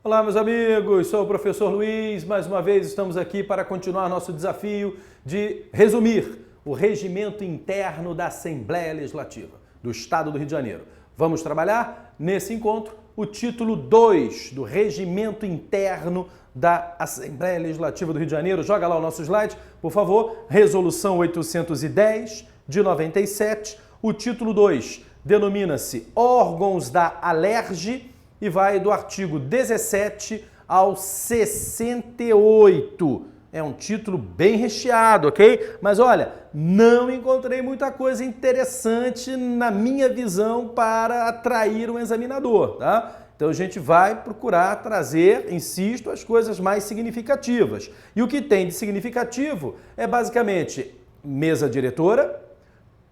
Olá, meus amigos, sou o professor Luiz. Mais uma vez estamos aqui para continuar nosso desafio de resumir o regimento interno da Assembleia Legislativa do Estado do Rio de Janeiro. Vamos trabalhar nesse encontro o título 2 do regimento interno da Assembleia Legislativa do Rio de Janeiro. Joga lá o nosso slide, por favor. Resolução 810 de 97. O título 2 denomina-se Órgãos da Alerj e vai do artigo 17 ao 68. É um título bem recheado, ok? Mas olha, não encontrei muita coisa interessante na minha visão para atrair um examinador, tá? Então a gente vai procurar trazer, insisto, as coisas mais significativas. E o que tem de significativo é basicamente mesa diretora,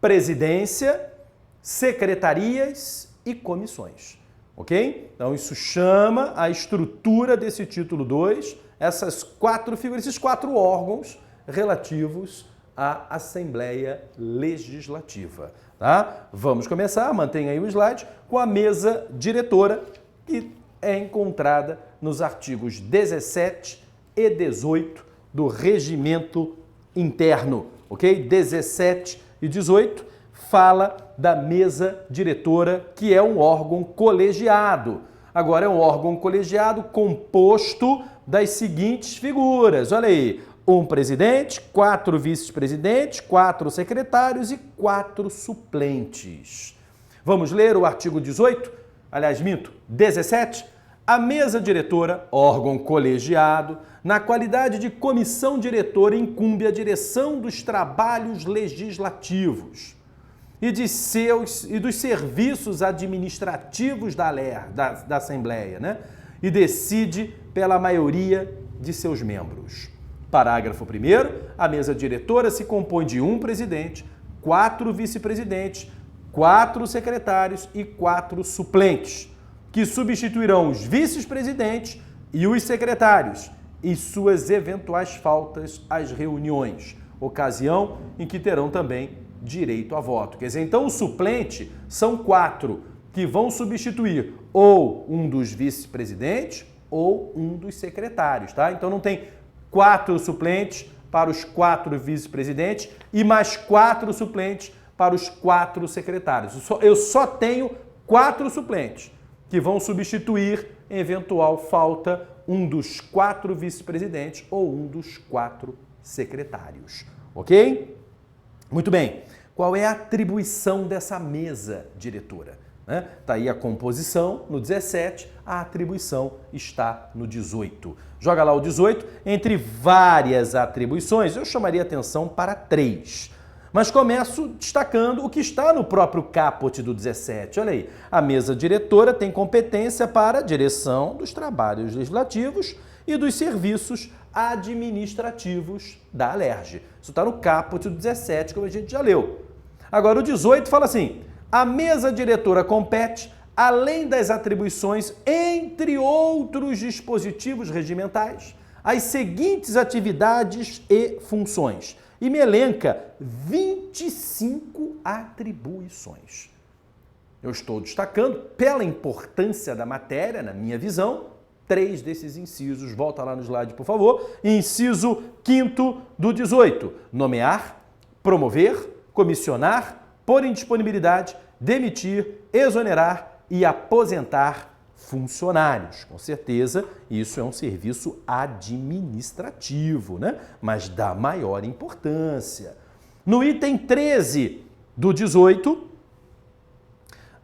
presidência, secretarias e comissões. Ok? Então isso chama a estrutura desse título 2, essas quatro figuras, esses quatro órgãos relativos à Assembleia Legislativa. Tá? Vamos começar, mantenha aí o slide, com a mesa diretora, que é encontrada nos artigos 17 e 18 do Regimento Interno. Ok? 17 e 18 fala da mesa diretora, que é um órgão colegiado. Agora, é um órgão colegiado composto das seguintes figuras. Olha aí, um presidente, 4 vice-presidentes, 4 secretários e 4 suplentes. Vamos ler o artigo 18? Aliás, minto, 17. A mesa diretora, órgão colegiado, na qualidade de comissão diretora, incumbe a direção dos trabalhos legislativos e dos serviços administrativos da Assembleia, né? E decide pela maioria de seus membros. Parágrafo 1º, a mesa diretora se compõe de um presidente, 4 vice-presidentes, 4 secretários e 4 suplentes, que substituirão os vice-presidentes e os secretários e suas eventuais faltas às reuniões, ocasião em que terão também direito a voto. Quer dizer, então o suplente são 4 que vão substituir ou um dos vice-presidentes ou um dos secretários, tá? Então não tem 4 suplentes para os 4 vice-presidentes e mais 4 suplentes para os 4 secretários. Eu só tenho 4 suplentes que vão substituir, em eventual falta, um dos 4 vice-presidentes ou um dos 4 secretários. Ok? Muito bem. Qual é a atribuição dessa mesa diretora? Está aí a composição no 17, a atribuição está no 18. Joga lá o 18, entre várias atribuições, eu chamaria atenção para 3. Mas começo destacando o que está no próprio caput do 17. Olha aí, a mesa diretora tem competência para a direção dos trabalhos legislativos e dos serviços administrativos da Alerj. Isso está no caput do 17, como a gente já leu. Agora, o 18 fala assim, a mesa diretora compete, além das atribuições, entre outros dispositivos regimentais, as seguintes atividades e funções. E me elenca 25 atribuições. Eu estou destacando, pela importância da matéria, na minha visão, 3 desses incisos. Volta lá no slide, por favor. Inciso 5º do 18. Nomear, promover, comissionar, pôr em disponibilidade, demitir, exonerar e aposentar funcionários. Com certeza, isso é um serviço administrativo, né? Mas da maior importância. No item 13 do 18,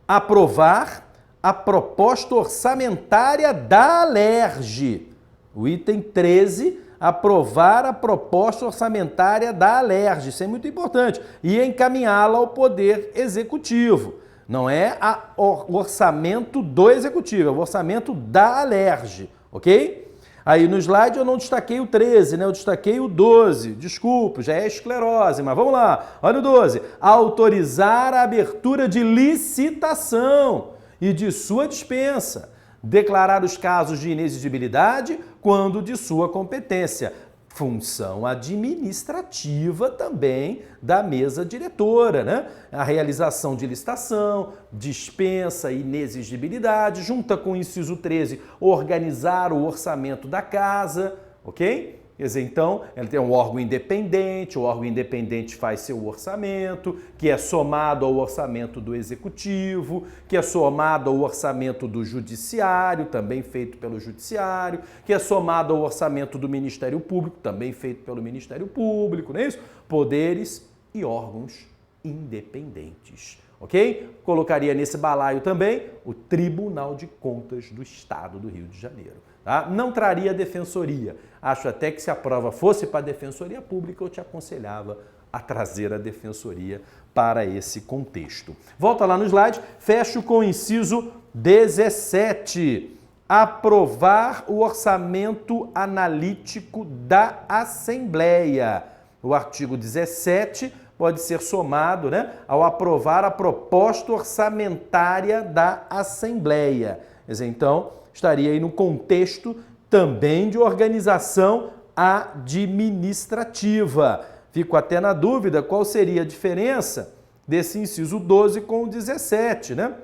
aprovar a proposta orçamentária da Alerj. O item 13, aprovar a proposta orçamentária da Alerj. Isso é muito importante. E encaminhá-la ao Poder Executivo. Não é o orçamento do Executivo, é o orçamento da Alerj, ok? Aí no slide eu não destaquei o 13, né? Eu destaquei o 12. Desculpa, já é esclerose, mas vamos lá. Olha o 12. Autorizar a abertura de licitação e de sua dispensa. Declarar os casos de inexigibilidade quando de sua competência. função administrativa também da mesa diretora, né? A realização de licitação, dispensa e inexigibilidade, junta com o inciso 13, organizar o orçamento da casa, ok? Quer dizer, então, ele tem um órgão independente, o órgão independente faz seu orçamento, que é somado ao orçamento do executivo, que é somado ao orçamento do judiciário, também feito pelo judiciário, que é somado ao orçamento do Ministério Público, também feito pelo Ministério Público, não é isso? Poderes e órgãos independentes, ok? Colocaria nesse balaio também o Tribunal de Contas do Estado do Rio de Janeiro. Tá? Não traria defensoria. Acho até que se a prova fosse para a defensoria pública, eu te aconselhava a trazer a defensoria para esse contexto. Volta lá no slide, fecho com o inciso 17. Aprovar o orçamento analítico da Assembleia. O artigo 17 pode ser somado, né, ao aprovar a proposta orçamentária da Assembleia. Quer dizer, então, estaria aí no contexto também de organização administrativa. Fico até na dúvida qual seria a diferença desse inciso 12 com o 17, né?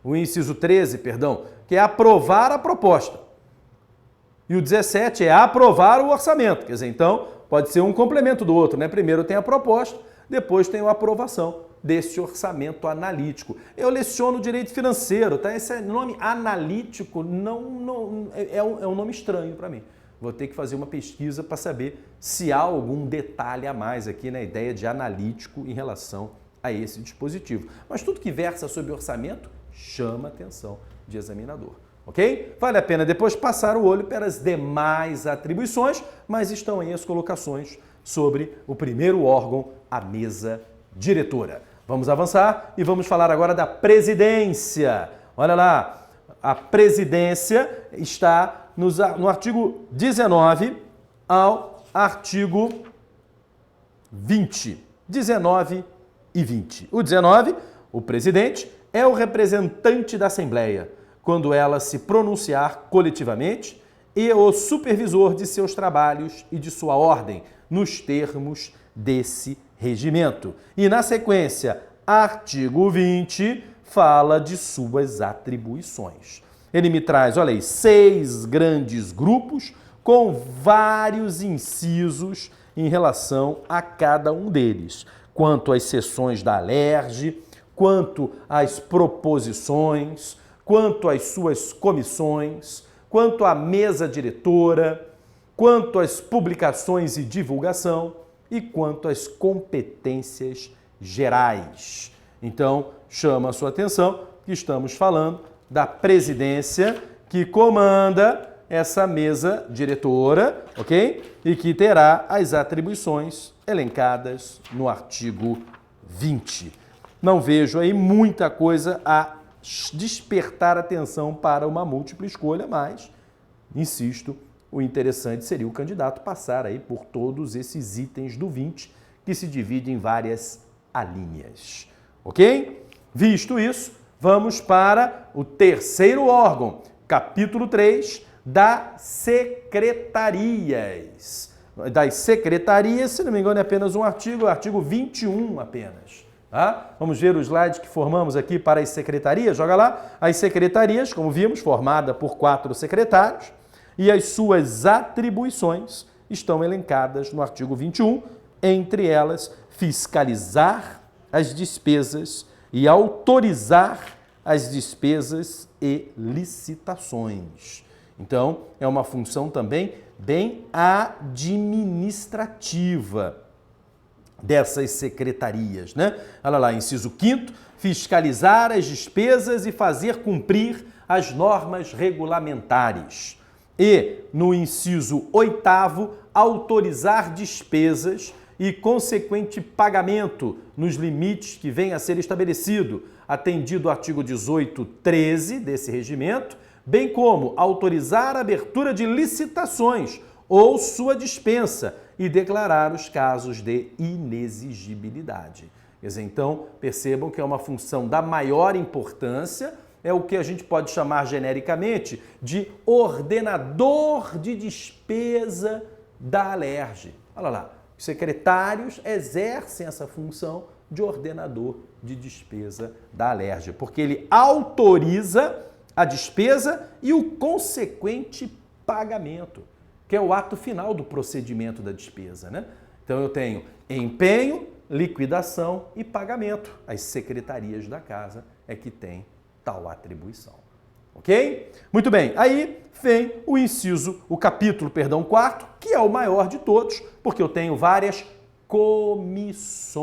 O inciso 13, perdão, que é aprovar a proposta. E o 17 é aprovar o orçamento. Quer dizer, então, pode ser um complemento do outro, né? Primeiro tem a proposta, depois tem a aprovação desse orçamento analítico. Eu leciono direito financeiro, tá? Esse nome analítico é um nome estranho para mim. Vou ter que fazer uma pesquisa para saber se há algum detalhe a mais aqui na ideia de analítico em relação a esse dispositivo. Mas tudo que versa sobre orçamento chama a atenção de examinador, ok? Vale a pena depois passar o olho pelas demais atribuições, mas estão aí as colocações sobre o primeiro órgão, a mesa diretora. Vamos avançar e vamos falar agora da presidência. Olha lá, a presidência está no artigo 19 ao artigo 20. 19 e 20. O 19, o presidente é o representante da Assembleia, quando ela se pronunciar coletivamente, e o supervisor de seus trabalhos e de sua ordem, nos termos desse regimento. E na sequência, artigo 20 fala de suas atribuições. Ele me traz, olha aí, 6 grandes grupos com vários incisos em relação a cada um deles. Quanto às sessões da Alerj, quanto às proposições, quanto às suas comissões, quanto à mesa diretora, quanto às publicações e divulgação e quanto às competências gerais. Então, chama a sua atenção que estamos falando da presidência que comanda essa mesa diretora, ok? E que terá as atribuições elencadas no artigo 20. Não vejo aí muita coisa a despertar atenção para uma múltipla escolha, mas, insisto, o interessante seria o candidato passar aí por todos esses itens do 20, que se dividem em várias alíneas. Ok? Visto isso, vamos para o terceiro órgão, capítulo 3, das secretarias. Das secretarias, se não me engano, é apenas um artigo, o artigo 21 apenas. Tá? Vamos ver o slide que formamos aqui para as secretarias. Joga lá. As secretarias, como vimos, formada por 4 secretários, e as suas atribuições estão elencadas no artigo 21, entre elas fiscalizar as despesas e autorizar as despesas e licitações. Então, é uma função também bem administrativa dessas secretarias, né? Olha lá, inciso 5º, fiscalizar as despesas e fazer cumprir as normas regulamentares. E, no inciso 8º, autorizar despesas e consequente pagamento nos limites que venha a ser estabelecido, atendido o artigo 18.13 desse regimento, bem como autorizar a abertura de licitações ou sua dispensa e declarar os casos de inexigibilidade. Quer dizer, então, percebam que é uma função da maior importância, é o que a gente pode chamar genericamente de ordenador de despesa da Alerj. Olha lá, os secretários exercem essa função de ordenador de despesa da Alerj, porque ele autoriza a despesa e o consequente pagamento, que é o ato final do procedimento da despesa, né? Então eu tenho empenho, liquidação e pagamento. As secretarias da casa é que têm tal atribuição. Ok? Muito bem, aí vem o capítulo 4, que é o maior de todos, porque eu tenho várias comissões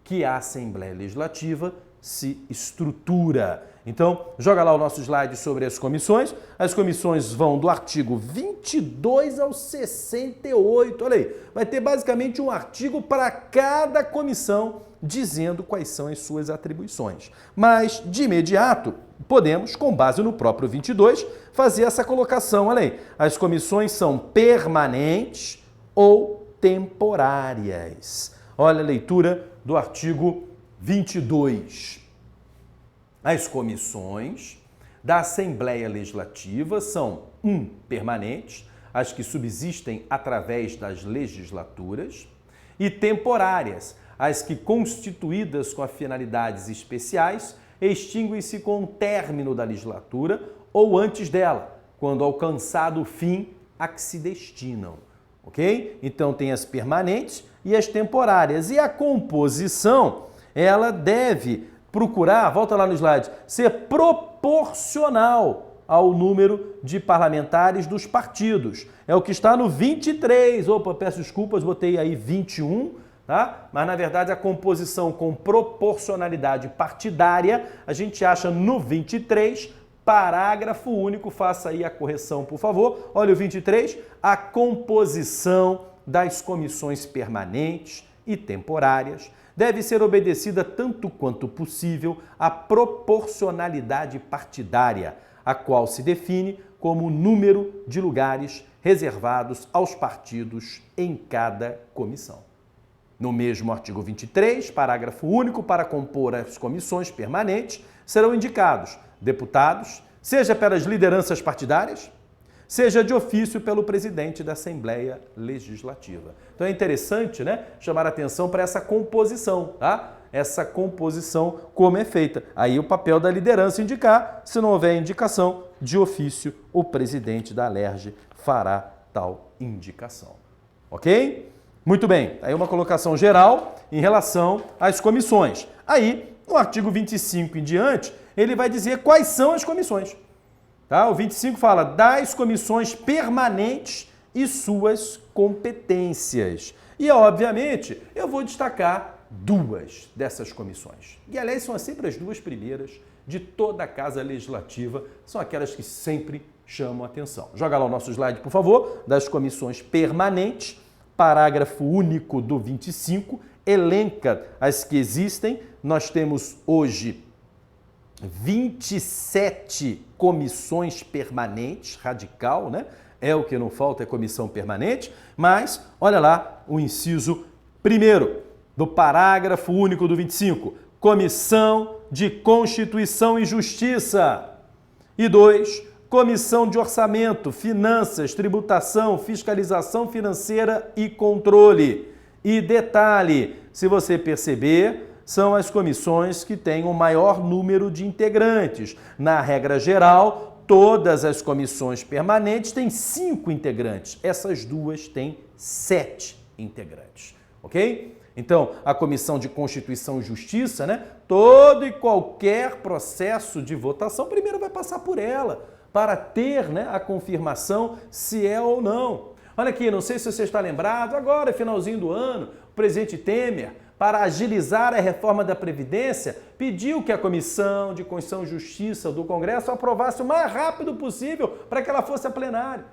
que a Assembleia Legislativa se estrutura. Então, joga lá o nosso slide sobre as comissões. As comissões vão do artigo 22 ao 68. Olha aí, vai ter basicamente um artigo para cada comissão dizendo quais são as suas atribuições. Mas, de imediato, podemos, com base no próprio 22, fazer essa colocação. Olha aí, as comissões são permanentes ou temporárias. Olha a leitura do artigo 22. As comissões da Assembleia Legislativa são permanentes, as que subsistem através das legislaturas, e temporárias, as que, constituídas com finalidades especiais, extinguem-se com o término da legislatura ou antes dela, quando alcançado o fim a que se destinam. Ok? Então tem as permanentes e as temporárias. E a composição, ela deve procurar, volta lá no slide, ser proporcional ao número de parlamentares dos partidos. É o que está no 23. Opa, peço desculpas, botei aí 21, tá? Mas na verdade a composição com proporcionalidade partidária a gente acha no 23, parágrafo único. Faça aí a correção, por favor. Olha o 23, a composição das comissões permanentes e temporárias deve ser obedecida tanto quanto possível à proporcionalidade partidária, a qual se define como o número de lugares reservados aos partidos em cada comissão. No mesmo artigo 23, parágrafo único, para compor as comissões permanentes, serão indicados deputados, seja pelas lideranças partidárias, seja de ofício pelo presidente da Assembleia Legislativa. Então é interessante, né, chamar a atenção para essa composição, tá? Essa composição, como é feita. Aí o papel da liderança indicar, se não houver indicação, de ofício, o presidente da Alerj fará tal indicação. Ok? Muito bem, aí uma colocação geral em relação às comissões. Aí, no artigo 25 em diante, ele vai dizer quais são as comissões. Tá? O 25 fala das comissões permanentes e suas competências. E, obviamente, eu vou destacar duas dessas comissões. E, aliás, são sempre as duas primeiras de toda a Casa Legislativa, são aquelas que sempre chamam a atenção. Joga lá o nosso slide, por favor, das comissões permanentes, parágrafo único do 25, elenca as que existem. Nós temos hoje 27 comissões permanentes, radical, né? É o que não falta, é comissão permanente, mas olha lá o inciso 1º do parágrafo único do 25, Comissão de Constituição e Justiça. E 2, Comissão de Orçamento, Finanças, Tributação, Fiscalização Financeira e Controle. E detalhe, se você perceber, são as comissões que têm o maior número de integrantes. Na regra geral, todas as comissões permanentes têm 5 integrantes. Essas duas têm 7 integrantes. Ok? Então, a Comissão de Constituição e Justiça, né? Todo e qualquer processo de votação primeiro vai passar por ela, para ter, né, a confirmação se é ou não. Olha aqui, não sei se você está lembrado, agora, finalzinho do ano, o presidente Temer, para agilizar a reforma da Previdência, pediu que a Comissão de Constituição e Justiça do Congresso aprovasse o mais rápido possível para que ela fosse a plenário.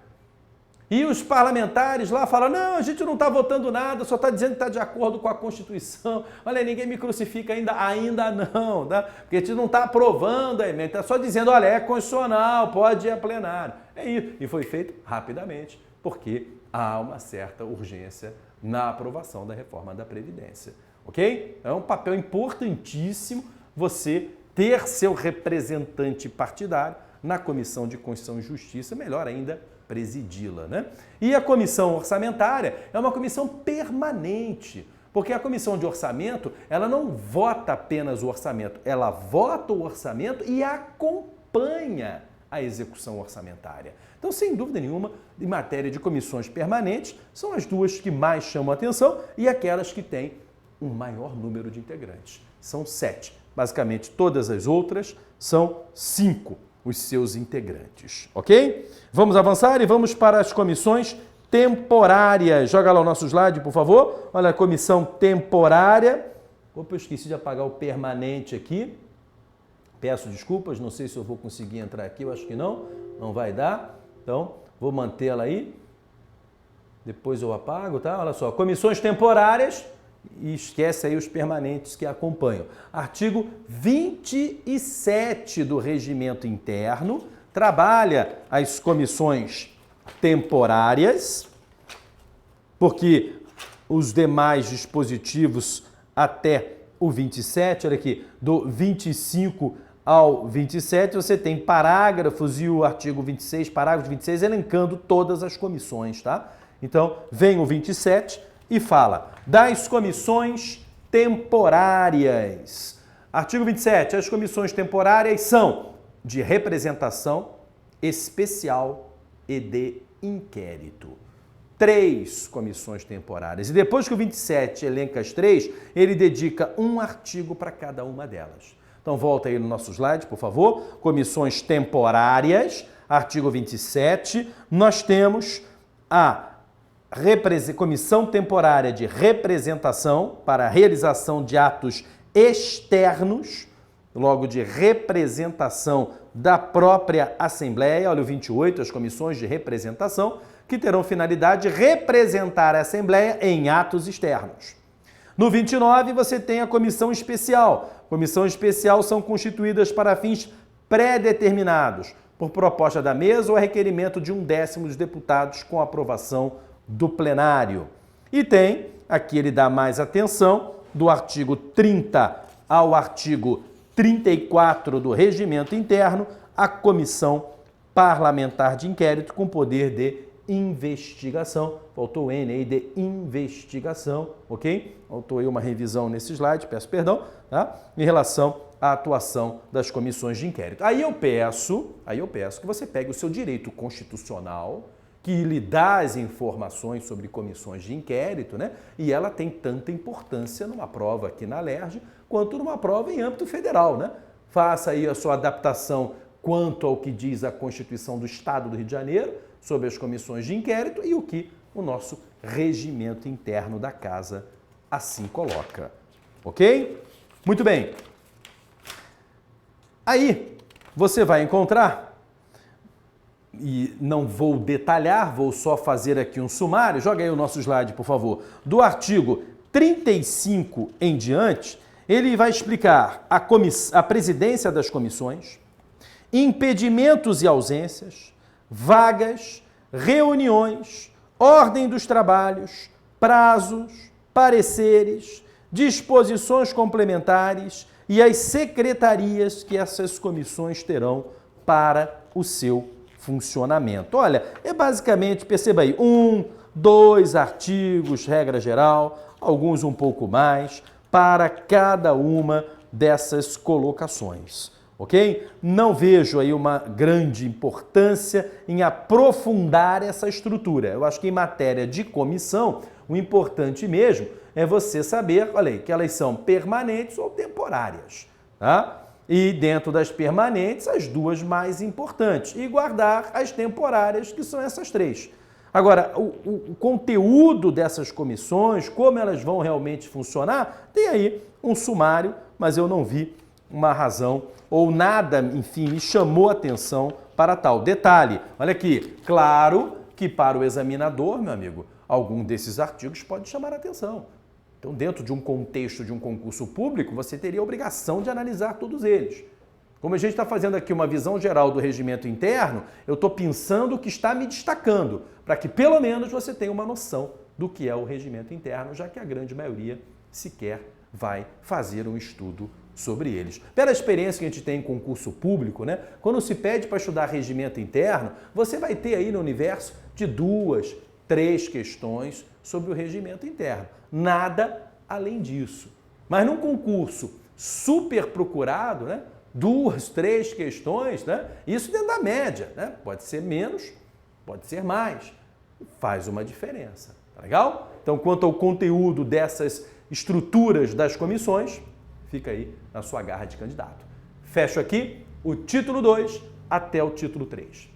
E os parlamentares lá falam, não, a gente não está votando nada, só está dizendo que está de acordo com a Constituição. Olha, ninguém me crucifica ainda não, tá? Porque a gente não está aprovando a emenda, está só dizendo, olha, é constitucional, pode ir a plenário. É isso. E foi feito rapidamente, porque há uma certa urgência na aprovação da reforma da Previdência. Ok? É um papel importantíssimo você ter seu representante partidário na Comissão de Constituição e Justiça, melhor ainda, presidi-la, né? E a comissão orçamentária é uma comissão permanente, porque a comissão de orçamento, ela não vota apenas o orçamento, ela vota o orçamento e acompanha a execução orçamentária. Então, sem dúvida nenhuma, em matéria de comissões permanentes, são as duas que mais chamam a atenção e aquelas que têm um maior número de integrantes. São 7. Basicamente, todas as outras são 5 os seus integrantes, ok? Vamos avançar e vamos para as comissões temporárias. Joga lá o nosso slide, por favor. Olha a comissão temporária. Opa, eu esqueci de apagar o permanente aqui. Peço desculpas, não sei se eu vou conseguir entrar aqui, eu acho que não vai dar. Então, vou mantê-la aí. Depois eu apago, tá? Olha só, comissões temporárias e esquece aí os permanentes que acompanham. Artigo 27 do Regimento Interno trabalha as comissões temporárias, porque os demais dispositivos até o 27, olha aqui, do 25 ao 27, você tem parágrafos e o artigo 26, parágrafo 26, elencando todas as comissões, tá? Então, vem o 27 e fala das comissões temporárias. Artigo 27, as comissões temporárias são de representação especial e de inquérito. 3 comissões temporárias. E depois que o 27 elenca as 3, ele dedica um artigo para cada uma delas. Então, volta aí no nosso slide, por favor. Comissões temporárias, artigo 27. Nós temos a Comissão Temporária de Representação para a realização de atos externos, logo de representação da própria Assembleia. Olha o 28, as comissões de representação, que terão finalidade de representar a Assembleia em atos externos. No 29, você tem a comissão especial. Comissão especial são constituídas para fins pré-determinados, por proposta da mesa ou a requerimento de 1/10 dos deputados com aprovação do plenário. E tem, aqui ele dá mais atenção, do artigo 30 ao artigo 34 do Regimento Interno, a Comissão Parlamentar de Inquérito com poder de investigação. Faltou o N aí de investigação, ok? Faltou aí uma revisão nesse slide, peço perdão, tá? Em relação à atuação das comissões de inquérito. Aí eu peço que você pegue o seu direito constitucional, que lhe dá as informações sobre comissões de inquérito, né? E ela tem tanta importância numa prova aqui na LERJ, quanto numa prova em âmbito federal, né? Faça aí a sua adaptação quanto ao que diz a Constituição do Estado do Rio de Janeiro sobre as comissões de inquérito e o que o nosso regimento interno da Casa assim coloca. Ok? Muito bem. Aí você vai encontrar, e não vou detalhar, vou só fazer aqui um sumário, joga aí o nosso slide, por favor, do artigo 35 em diante, ele vai explicar a presidência das comissões, impedimentos e ausências, vagas, reuniões, ordem dos trabalhos, prazos, pareceres, disposições complementares e as secretarias que essas comissões terão para o seu funcionamento. Olha, é basicamente, perceba aí, 1, 2 artigos, regra geral, alguns um pouco mais, para cada uma dessas colocações. Ok? Não vejo aí uma grande importância em aprofundar essa estrutura. Eu acho que em matéria de comissão, o importante mesmo é você saber, olha aí, que elas são permanentes ou temporárias, tá? E dentro das permanentes, as duas mais importantes. E guardar as temporárias, que são essas 3. Agora, o conteúdo dessas comissões, como elas vão realmente funcionar, tem aí um sumário, mas eu não vi uma razão ou nada, enfim, me chamou a atenção para tal. Detalhe, olha aqui, claro que para o examinador, meu amigo, algum desses artigos pode chamar a atenção. Então, dentro de um contexto de um concurso público, você teria a obrigação de analisar todos eles. Como a gente está fazendo aqui uma visão geral do regimento interno, eu estou pensando o que está me destacando, para que pelo menos você tenha uma noção do que é o regimento interno, já que a grande maioria sequer vai fazer um estudo sobre eles. Pela experiência que a gente tem em concurso público, né? Quando se pede para estudar regimento interno, você vai ter aí no universo de 2, 3 questões sobre o regimento interno. Nada além disso. Mas num concurso super procurado, né? 2, 3 questões, né? Isso dentro da média, né? Pode ser menos, pode ser mais. Faz uma diferença, tá legal? Então, quanto ao conteúdo dessas estruturas das comissões, fica aí na sua garra de candidato. Fecho aqui o título 2 até o título 3.